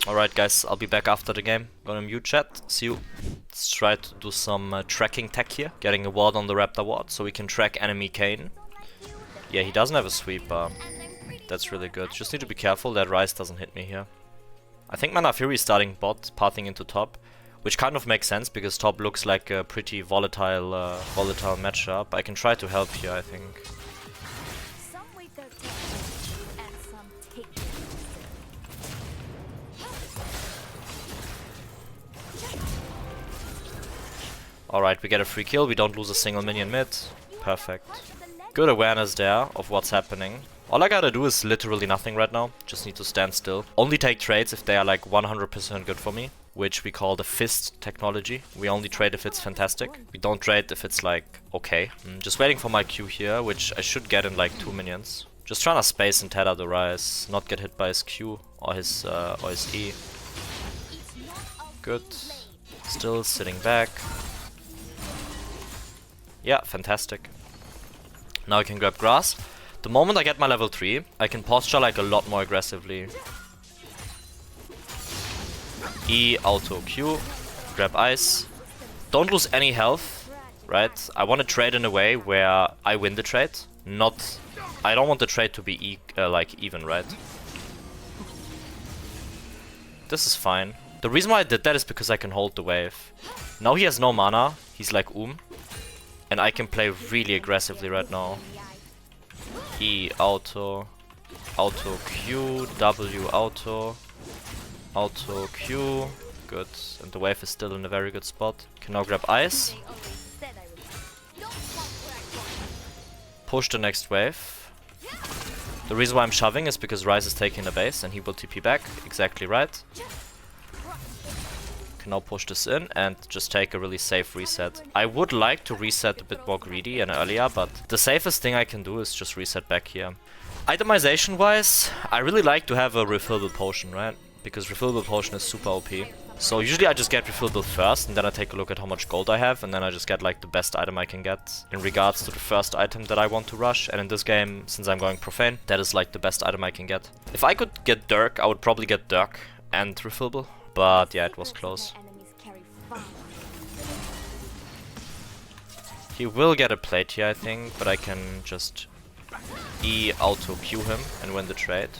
Alright guys, I'll be back after the game. Gonna mute chat, see you. Let's try to do some tracking tech here. Getting a ward on the Raptor ward so we can track enemy Kane. Yeah, he doesn't have a sweeper. That's really good. Just need to be careful that Ryze doesn't hit me here. I think Mana Fury is starting bot, pathing into top. Which kind of makes sense because top looks like a pretty volatile matchup. I can try to help here, I think. Alright, we get a free kill, we don't lose a single minion mid. Perfect. Good awareness there of what's happening. All I gotta do is literally nothing right now. Just need to stand still. Only take trades if they are like 100% good for me. Which we call the fist technology. We only trade if it's fantastic. We don't trade if it's like okay. I'm just waiting for my Q here, which I should get in like 2 minions. Just trying to space and tether the Ryze, not get hit by his Q or his E. Good. Still sitting back. Yeah, fantastic. Now I can grab grass. The moment I get my level 3, I can posture like a lot more aggressively. E, auto, Q, grab ice. Don't lose any health, right? I want to trade in a way where I win the trade. I don't want the trade to be like even, right? This is fine. The reason why I did that is because I can hold the wave. Now he has no mana, he's like and I can play really aggressively right now. E, auto, auto, Q, W, auto, auto, Q, good. And the wave is still in a very good spot. Can now grab ice. Push the next wave. The reason why I'm shoving is because Ryze is taking the base and he will TP back. Exactly right. Can now push this in and just take a really safe reset. I would like to reset a bit more greedy and earlier, but the safest thing I can do is just reset back here. Itemization wise, I really like to have a refillable potion, right? Because refillable potion is super OP. So usually I just get refillable first and then I take a look at how much gold I have and then I just get like the best item I can get in regards to the first item that I want to rush. And in this game, since I'm going profane, that is like the best item I can get. If I could get Dirk, I would probably get Dirk and refillable. But yeah, it was close. He will get a plate here, I think, but I can just E auto Q him and win the trade.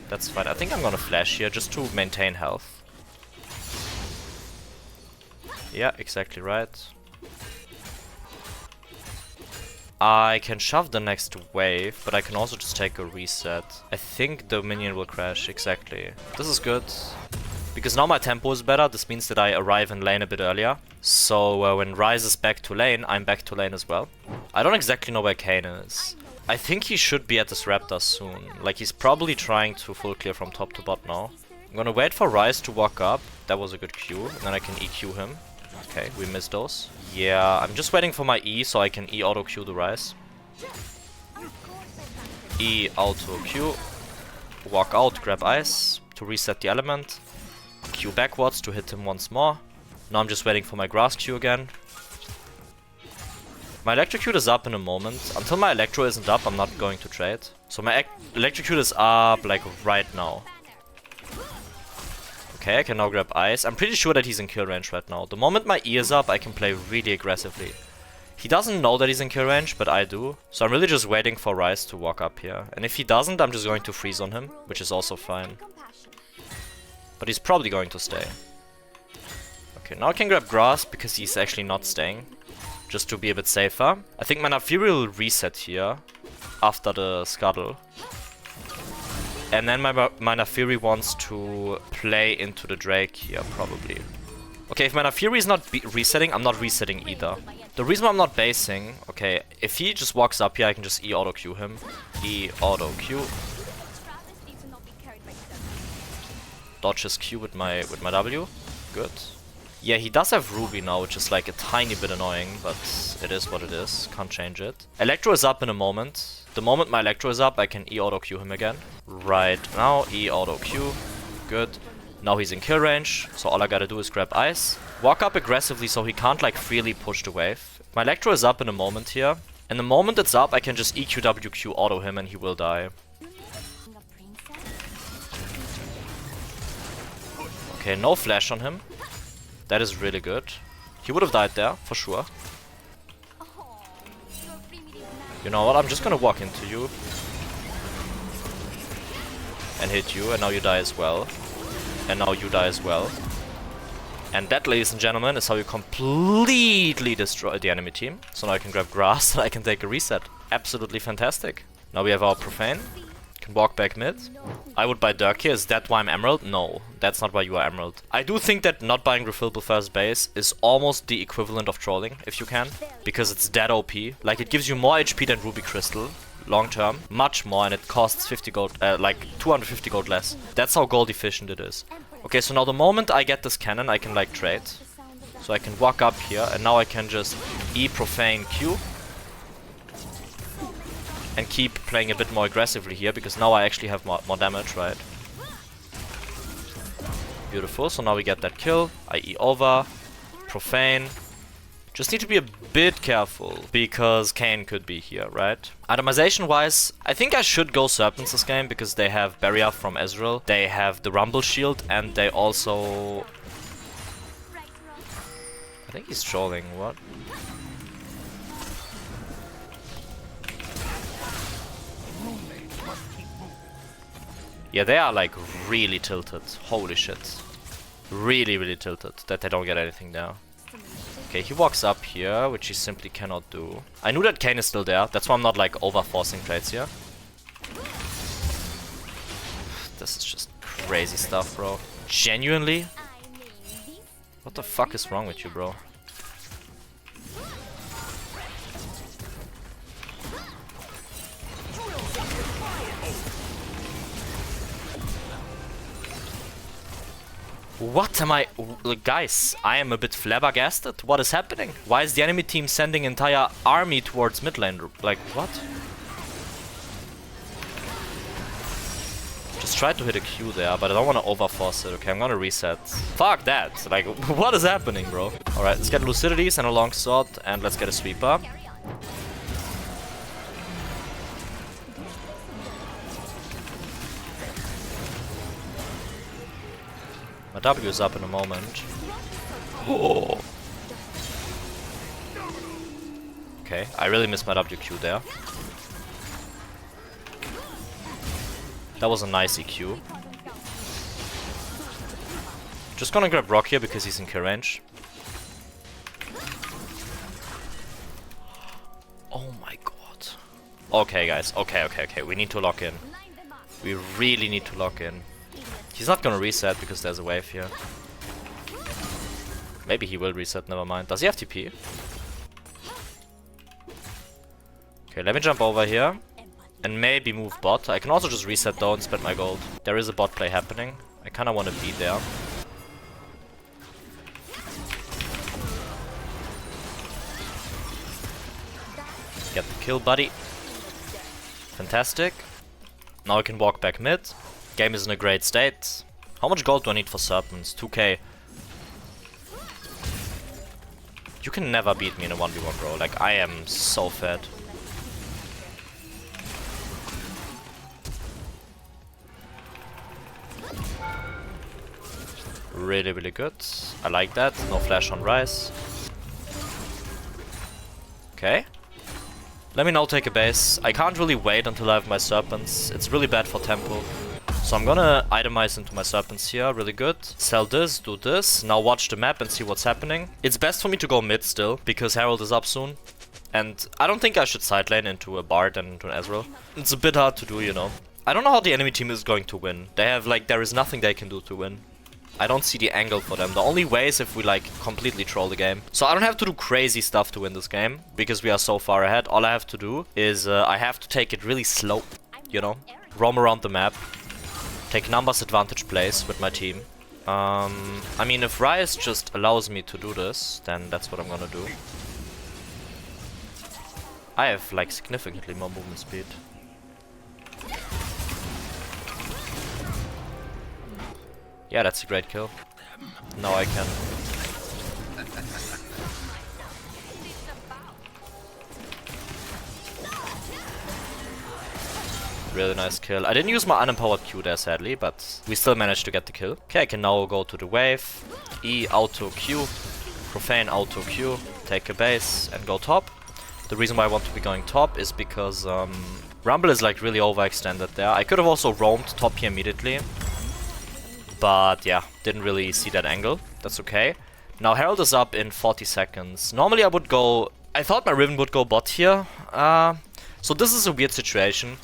That's fine. I think I'm gonna flash here just to maintain health. Yeah, exactly right. I can shove the next wave, but I can also just take a reset. I think the minion will crash, exactly. This is good. Because now my tempo is better, this means that I arrive in lane a bit earlier. So when Ryze is back to lane, I'm back to lane as well. I don't exactly know where Kane is. I think he should be at this Raptor soon. Like he's probably trying to full clear from top to bot now. I'm gonna wait for Ryze to walk up. That was a good Q, and then I can EQ him. Okay, we missed those. Yeah, I'm just waiting for my E so I can E auto Q the Ryze. E auto Q. Walk out, grab ice to reset the element. Q backwards to hit him once more. Now I'm just waiting for my grass Q again. My electrocute is up in a moment. Until my electro isn't up, I'm not going to trade. So my electrocute is up like right now. Okay, I can now grab ice. I'm pretty sure that he's in kill range right now. The moment my E is up, I can play really aggressively. He doesn't know that he's in kill range, but I do. So I'm really just waiting for Ryze to walk up here. And if he doesn't, I'm just going to freeze on him, which is also fine. But he's probably going to stay. Okay, now I can grab grass because he's actually not staying. Just to be a bit safer. I think Mana Fury will reset here after the scuttle. And then my Mana Fury wants to play into the Drake here, probably. Okay, if Mana Fury is not resetting, I'm not resetting either. The reason why I'm not basing, okay, if he just walks up here, I can just E auto Q him. E auto Q. Dodge his Q with my W. Good. Yeah, he does have Ruby now, which is like a tiny bit annoying, but it is what it is. Can't change it. Electro is up in a moment. The moment my Electro is up, I can E auto Q him again. Right now, E auto Q. Good. Now he's in kill range, so all I gotta do is grab ice. Walk up aggressively so he can't like freely push the wave. My Electro is up in a moment here. And the moment it's up, I can just EQWQ auto him and he will die. Okay, no flash on him. That is really good. He would have died there, for sure. You know what, I'm just gonna walk into you. And hit you, and now you die as well. And now you die as well. And that, ladies and gentlemen, is how you completely destroy the enemy team. So now I can grab grass and I can take a reset. Absolutely fantastic. Now we have our Profane. Can walk back mid. I would buy Dirk here. Is that why I'm Emerald? No, that's not why you are Emerald. I do think that not buying refillable first base is almost the equivalent of trolling, if you can. Because it's that OP. Like, it gives you more HP than Ruby Crystal. Long term. Much more, and it costs 50 gold, like 250 gold less. That's how gold efficient it is. Okay, so now the moment I get this cannon, I can like trade. So I can walk up here, and now I can just E Profane Q. And keep playing a bit more aggressively here, because now I actually have more damage, right? Beautiful, so now we get that kill. I E over. Profane. Just need to be a bit careful, because Kayn could be here, right? Itemization wise, I think I should go Serpents this game, because they have Barrier from Ezreal, they have the Rumble Shield, and they also... I think he's trolling, what? Yeah, they are like really tilted, holy shit. Really, really tilted, that they don't get anything there. Okay, he walks up here, which he simply cannot do. I knew that Kayn is still there. That's why I'm not like over-forcing trades here. This is just crazy stuff, bro. Genuinely? What the fuck is wrong with you, bro? What am I... Guys, I am a bit flabbergasted. What is happening? Why is the enemy team sending entire army towards mid lane? Like, what? Just try to hit a Q there, but I don't want to overforce it. Okay, I'm gonna reset. Fuck that. Like, what is happening, bro? Alright, let's get Lucidities and a long sword, and let's get a sweeper. My W is up in a moment. Oh. Okay, I really missed my WQ there. That was a nice EQ. Just gonna grab Rock here because he's in kill range. Oh my god. Okay guys, okay. We need to lock in. We really need to lock in. He's not gonna reset because there's a wave here. Maybe he will reset, never mind. Does he have TP? Okay, let me jump over here. And maybe move bot. I can also just reset though and spend my gold. There is a bot play happening. I kinda wanna be there. Get the kill, buddy. Fantastic. Now I can walk back mid. Game is in a great state. How much gold do I need for Serpents? 2k. You can never beat me in a 1v1, bro. Like, I am so fat. Really, really good. I like that. No flash on Ryze. Okay. Let me now take a base. I can't really wait until I have my Serpents. It's really bad for tempo. So I'm gonna itemize into my Serpents here, really good. Sell this, do this. Now watch the map and see what's happening. It's best for me to go mid still, because Herald is up soon. And I don't think I should side lane into a Bard and into an Ezreal. It's a bit hard to do, you know. I don't know how the enemy team is going to win. They have like, there is nothing they can do to win. I don't see the angle for them. The only way is if we like completely troll the game. So I don't have to do crazy stuff to win this game, because we are so far ahead. All I have to do is I have to take it really slow, you know. Roam around the map. Take numbers advantage plays with my team. I mean, if Ryze just allows me to do this, then that's what I'm gonna do. I have like significantly more movement speed. Yeah, that's a great kill. Now I can. Really nice kill. I didn't use my unempowered Q there, sadly, but we still managed to get the kill. Okay, I can now go to the wave. E, auto Q. Profane, auto Q. Take a base and go top. The reason why I want to be going top is because Rumble is like really overextended there. I could have also roamed top here immediately. But yeah, didn't really see that angle. That's okay. Now Herald is up in 40 seconds. Normally I would go... I thought my Riven would go bot here. So this is a weird situation.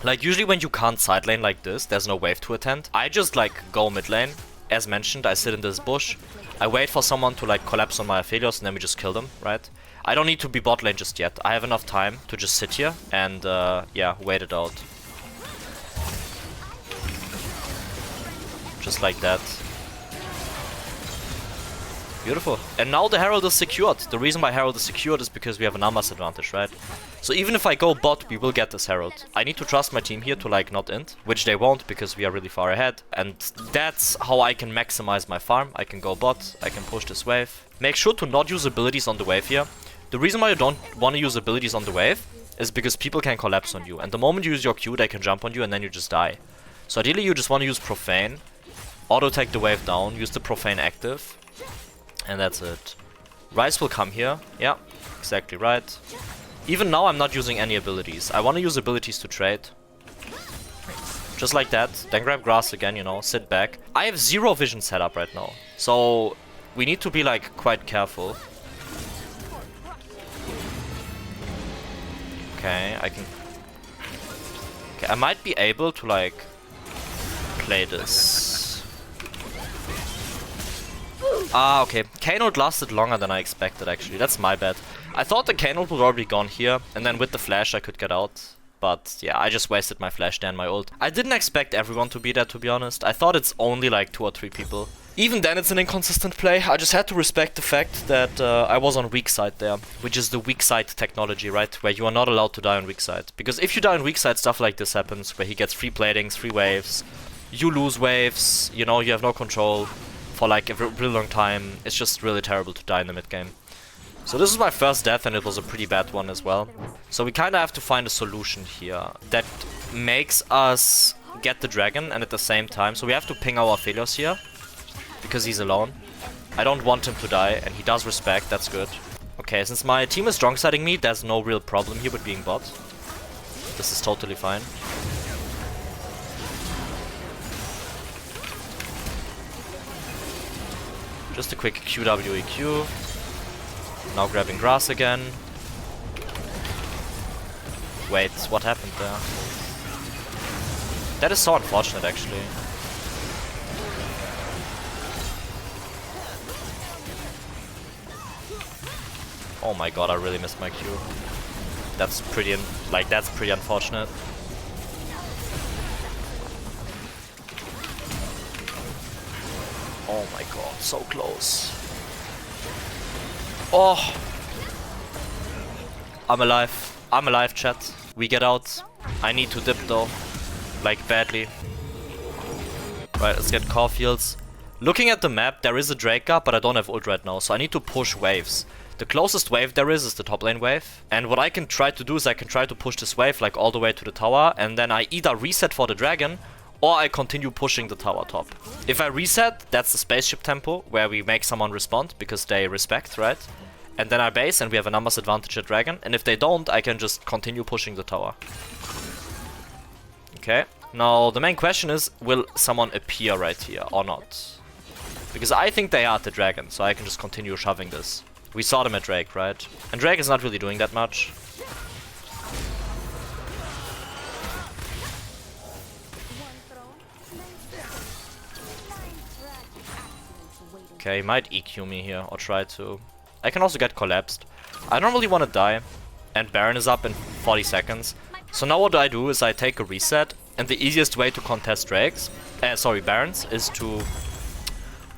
Like usually when you can't side lane like this, there's no wave to attend. I just like go mid lane. As mentioned, I sit in this bush. I wait for someone to like collapse on my Aphelios and then we just kill them, right? I don't need to be bot lane just yet. I have enough time to just sit here and yeah, wait it out. Just like that. Beautiful. And now the Herald is secured. The reason why Herald is secured is because we have a numbers advantage, right? So even if I go bot, we will get this Herald. I need to trust my team here to like not int, which they won't because we are really far ahead. And that's how I can maximize my farm. I can go bot, I can push this wave. Make sure to not use abilities on the wave here. The reason why you don't want to use abilities on the wave is because people can collapse on you. And the moment you use your Q, they can jump on you and then you just die. So ideally you just want to use Profane, auto-take the wave down, use the Profane active. And that's it. Ryze will come here. Yeah, exactly right. Even now I'm not using any abilities. I want to use abilities to trade. Just like that. Then grab grass again, you know, sit back. I have zero vision set up right now. So we need to be like quite careful. Okay, I can... Okay, I might be able to like play this. Ah, okay. K-Note lasted longer than I expected, actually. That's my bad. I thought the K-Note would already gone here, and then with the flash I could get out. But yeah, I just wasted my flash there and my ult. I didn't expect everyone to be there, to be honest. I thought it's only like 2 or 3 people. Even then it's an inconsistent play. I just had to respect the fact that I was on weak side there. Which is the weak side technology, right? Where you are not allowed to die on weak side. Because if you die on weak side, stuff like this happens. Where he gets free platings, free waves. You lose waves, you know, you have no control for like a really long time. It's just really terrible to die in the mid game. So this is my first death and it was a pretty bad one as well. So we kind of have to find a solution here that makes us get the dragon and at the same time... So we have to ping our Aphelios here because he's alone. I don't want him to die and he does respect, that's good. Okay, since my team is strong siding me, there's no real problem here with being bot. This is totally fine. Just a quick QWEQ. Now grabbing grass again. Wait, what happened there? That is so unfortunate, actually. Oh my god, I really missed my Q. That's pretty, that's pretty unfortunate. Oh my god, so close. Oh! I'm alive. I'm alive, chat. We get out. I need to dip though. Like, badly. Right, let's get Caulfields. Looking at the map, there is a Drake up, but I don't have ult right now, so I need to push waves. The closest wave there is the top lane wave. And what I can try to do is I can try to push this wave like all the way to the tower, and then I either reset for the dragon, or I continue pushing the tower top. If I reset, that's the spaceship tempo, where we make someone respond, because they respect, right? And then I base, and we have a numbers advantage at dragon. And if they don't, I can just continue pushing the tower. Okay. Now, the main question is, will someone appear right here, or not? Because I think they are at the dragon, so I can just continue shoving this. We saw them at Drake, right? And Drake is not really doing that much. Okay, he might EQ me here, or try to. I can also get collapsed. I don't really want to die. And Baron is up in 40 seconds. So now what I do is I take a reset. And the easiest way to contest Drakes, Barons, is to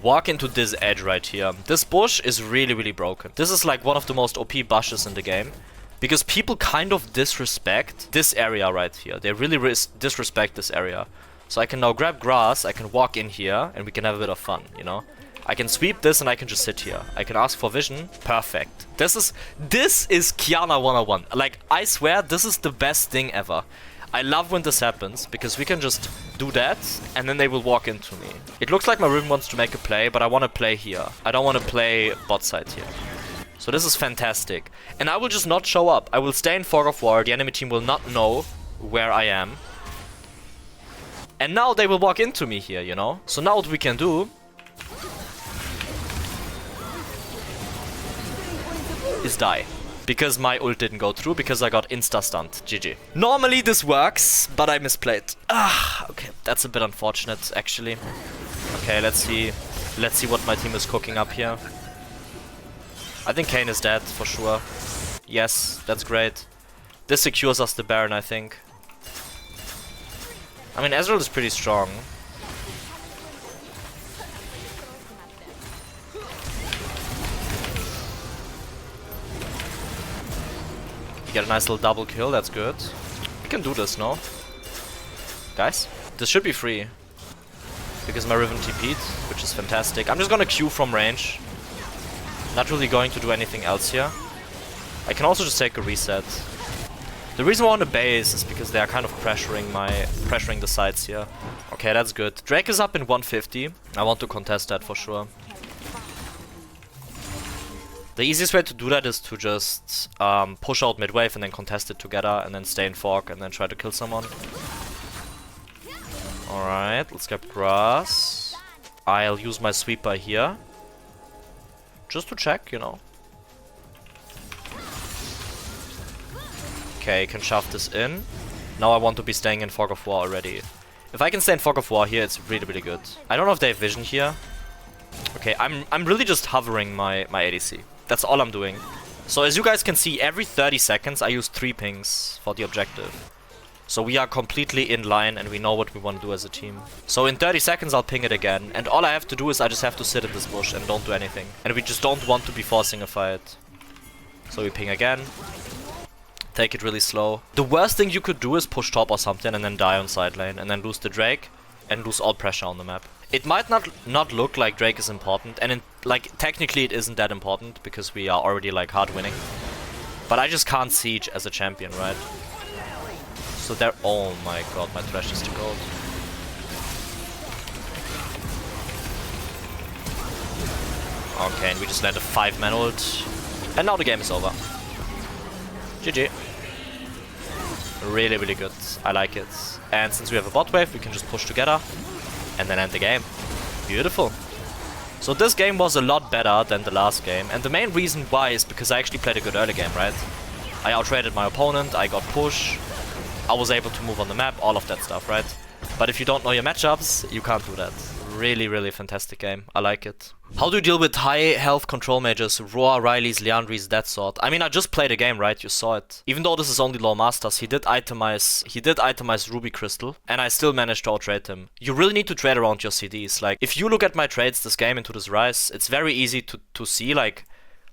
walk into this edge right here. This bush is really, really broken. This is like one of the most OP bushes in the game. Because people kind of disrespect this area right here. They really disrespect this area. So I can now grab grass, I can walk in here, and we can have a bit of fun, you know? I can sweep this and I can just sit here. I can ask for vision. Perfect. This is Qiyana 101. Like, I swear, this is the best thing ever. I love when this happens, because we can just do that, and then they will walk into me. It looks like my Riven wants to make a play, but I want to play here. I don't want to play bot side here. So this is fantastic. And I will just not show up. I will stay in Fog of War. The enemy team will not know where I am. And now they will walk into me here, you know? So now what we can do is die. Because my ult didn't go through, because I got insta-stunned. GG. Normally this works, but I misplayed. Okay. That's a bit unfortunate, actually. Okay, let's see. Let's see what my team is cooking up here. I think Kayn is dead, for sure. Yes, that's great. This secures us the Baron, I think. I mean, Ezreal is pretty strong. You get a nice little double kill, that's good. We can do this, no? Guys, this should be free. Because my Riven TP'd, which is fantastic. I'm just gonna Q from range. Not really going to do anything else here. I can also just take a reset. The reason I want to base is because they are kind of pressuring the sides here. Okay, that's good. Drake is up in 150. I want to contest that for sure. The easiest way to do that is to just push out mid-wave and then contest it together and then stay in Fog and then try to kill someone. Alright, let's get grass. I'll use my sweeper here. Just to check, you know. Okay, can shove this in. Now I want to be staying in Fog of War already. If I can stay in Fog of War here, it's really, really good. I don't know if they have vision here. Okay, I'm really just hovering my ADC. That's all I'm doing. So as you guys can see, every 30 seconds I use 3 pings for the objective. So we are completely in line and we know what we want to do as a team. So in 30 seconds I'll ping it again. And all I have to do is I just have to sit in this bush and don't do anything. And we just don't want to be forcing a fight. So we ping again. Take it really slow. The worst thing you could do is push top or something and then die on side lane. And then lose the Drake and lose all pressure on the map. It might not look like Drake is important. And like technically it isn't that important because we are already like hard winning. But I just can't siege as a champion, right? So they're... Oh my god, my Thresh is too gold. Okay, and we just land a 5-man ult. And now the game is over. GG. Really, really good. I like it. And since we have a bot wave, we can just push together. And then end the game. Beautiful. So this game was a lot better than the last game. And the main reason why is because I actually played a good early game, right? I outtraded my opponent, I got push. I was able to move on the map, all of that stuff, right? But if you don't know your matchups, you can't do that. Really, really fantastic game. I like it. How do you deal with high health control mages, Roar, Riley's, Liandry's, that sort? I mean, I just played a game, right? You saw it. Even though this is only low masters, he did itemize Ruby Crystal, and I still managed to outtrade him. You really need to trade around your CDs. Like, if you look at my trades this game into this Rise, it's very easy to see, like,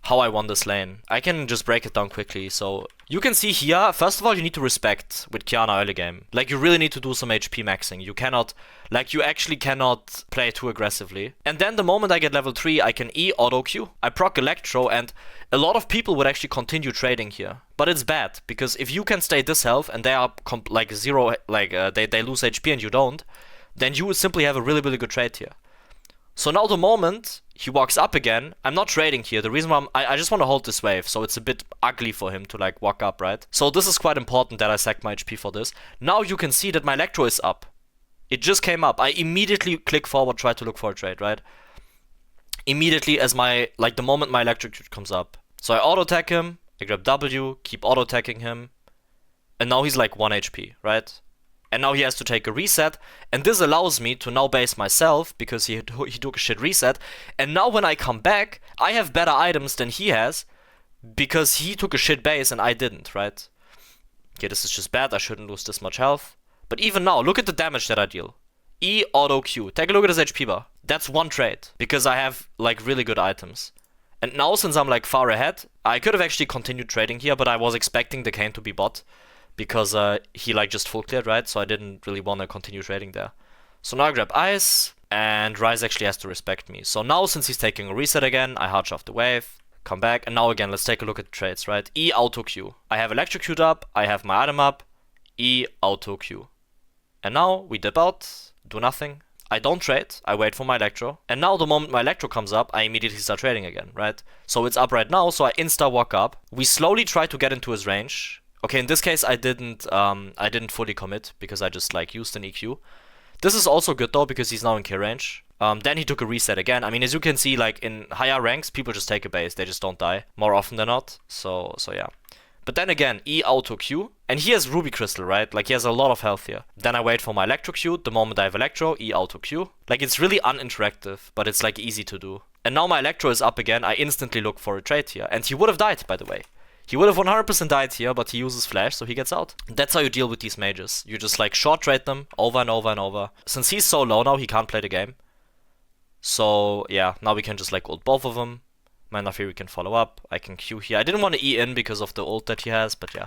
how I won this lane. I can just break it down quickly. So you can see here, first of all, you need to respect with Qiyana early game. Like, you really need to do some HP maxing. You cannot, like, you actually cannot play too aggressively. And then the moment I get level 3, I can E auto Q. I proc Electro, and a lot of people would actually continue trading here. But it's bad, because if you can stay this health and they are like zero, like they lose HP and you don't, then you would simply have a really, really good trade here. So now the moment he walks up again, I'm not trading here. The reason why I just want to hold this wave, so it's a bit ugly for him to like walk up, right? So this is quite important that I sack my HP for this. Now you can see that my Electro is up. It just came up. I immediately click forward, try to look for a trade, right? Immediately as the moment my Electrocute comes up. So I auto-attack him, I grab W, keep auto-attacking him, and now he's like 1 HP, right? And now he has to take a reset, and this allows me to now base myself, because he took a shit reset, and now when I come back, I have better items than he has, because he took a shit base and I didn't, right? Okay, this is just bad, I shouldn't lose this much health. But even now, look at the damage that I deal. E auto Q, take a look at his HP bar. That's one trade, because I have like really good items. And now since I'm like far ahead, I could have actually continued trading here, but I was expecting the Kayn to be bot. Because he like just full cleared, right? So I didn't really want to continue trading there. So now I grab Ice, and Ryze actually has to respect me. So now since he's taking a reset again, I hard shaft the wave, come back, and now again, let's take a look at the trades, right? E auto Q. I have Electrocute up, I have my item up, E, auto, Q. And now we dip out, do nothing. I don't trade, I wait for my Electro. And now the moment my Electro comes up, I immediately start trading again, right? So it's up right now, so I insta-walk up. We slowly try to get into his range. Okay, in this case I didn't fully commit, because I just like used an EQ. This is also good though, because he's now in kill range. Then he took a reset again. I mean, as you can see, like in higher ranks, people just take a base, they just don't die, more often than not. So yeah. But then again, E auto Q, and he has Ruby Crystal, right? Like he has a lot of health here. Then I wait for my Electro Q, the moment I have Electro, E auto Q. Like it's really uninteractive, but it's like easy to do. And now my Electro is up again, I instantly look for a trade here. And he would have died, by the way. He would have 100% died here, but he uses flash, so he gets out. That's how you deal with these mages. You just like short trade them over and over and over. Since he's so low now, he can't play the game. So yeah, now we can just like ult both of them. Mana Fury can follow up. I can Q here. I didn't want to E in because of the ult that he has, but yeah.